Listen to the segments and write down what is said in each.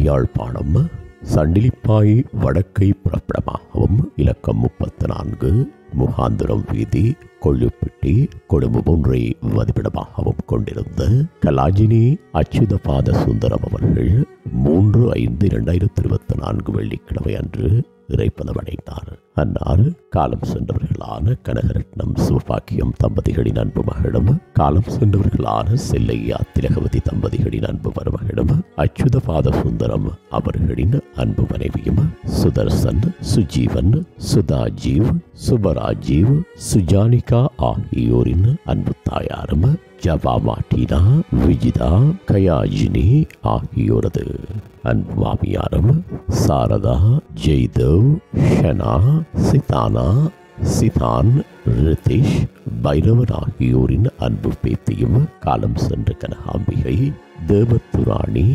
யாழ்ப்பாணம் சண்டிலிப்பாய் வடக்கை புறப்படமாகவும் இலக்கம் 34 முகாந்திரம் வீதி கொள்ளுப்பட்டி கொழும்பு 3 வதிப்பிடமாகவும் கொண்டிருந்த கலாஜினி அச்சுதபாத சுந்தரம் அவர்கள் 3/5/2024 வெள்ளிக்கிழமை அன்று இறைப்பதமடைந்தார். அன்னார் காலம் சென்றவர்களான கனகரட்னம் சிவபாக்கியம் தம்பதிகளின் அன்பு மகளும், காலம் சென்றவர்களான செல்லையா திலகவதி தம்பதிகளின் அன்பு மருமகளும், அச்சுதபாத சுந்தரம் அவர்களின் அன்பு மனைவியும், சுதர்சன், சுஜீவன், சுதாஜீவ், சுபராஜீவ், சுஜானிகா ஆகியோரின் அன்பு தாயாரும், ஜபா மாட்டினா, விஜிதா, கயாஜினி ஆகியோரது அன்பு மாமியாரும், சாரதா, ஜெய்தேவ், ஷனா, சிதானா, சிதான், ரிதிஷ், பைரவன் ஆகியோரின் அன்பு பேத்தியும், காலம் சென்ற கனகாம்பிகை, தேவத்துராணி,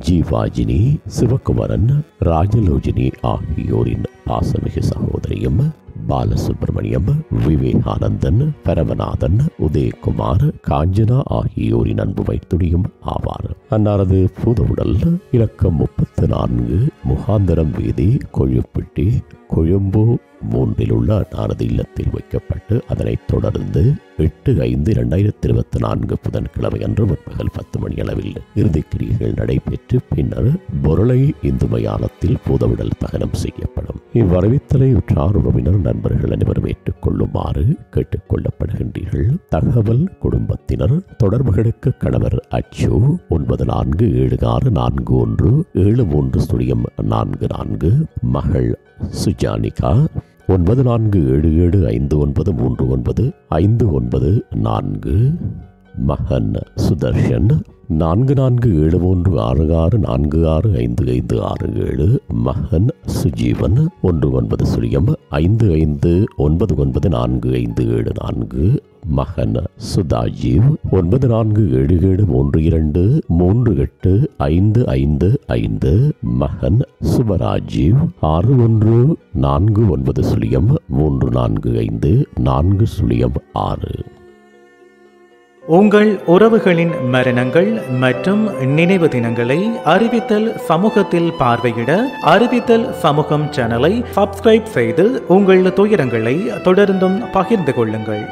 ஜீவாஜினி, சிவகுமரன், ராஜலோஜினி ஆகியோரின் பாசமிகு சகோதரியும், பாலசுப்ரமணியம், விவேகானந்தன், பரமநாதன், உதயகுமார், காஞ்சனா ஆகியோரின் அன்பு வைத்துடியும் ஆவார். அன்னாரது பூதவுடல் இலக்கம் 34 முகாந்தரம் வீதி கொள்ளுப்பட்டி கொழும்பு 3 உள்ள அன்னாரது இல்லத்தில் வைக்கப்பட்டு அதனைத் தொடர்ந்து 8/5/2024 புதன்கிழமை அன்று முற்பகல் 10 மணி அளவில் இறுதிக்கிரியைகள் நடைபெற்று பின்னர் பொருளை இந்து மயானத்தில் பூதவுடல் தகனம் செய்யப்படும். இவ்வறிவித்தலை உற்றார் உறவினர் நண்பர்கள் அனைவரும் ஏற்றுக்கொள்ளுமாறு கேட்டுக் கொள்ளப்படுகின்றீர்கள். தகவல் குடும்பத்தினர் தொடர்புகளுக்கு கணவர் அச்சு 94764173 மகள் சுஜானிகா 9477593954 மகன் சுதர்ஷன் 447366465557 மகன் சுஜீவன் 1905599454 மகன் சுதாஜீவ் 9477323855 மகன் சுபராஜீவ் 614903454006. உங்கள் உறவுகளின் மரணங்கள் மற்றும் நினைவு தினங்களை அறிவித்தல் சமூகத்தில் பார்வையிட அறிவித்தல் சமூகம் சேனலை சப்ஸ்கிரைப் செய்து உங்கள் துயரங்களை தொடர்ந்தும் பகிர்ந்து கொள்ளுங்கள்.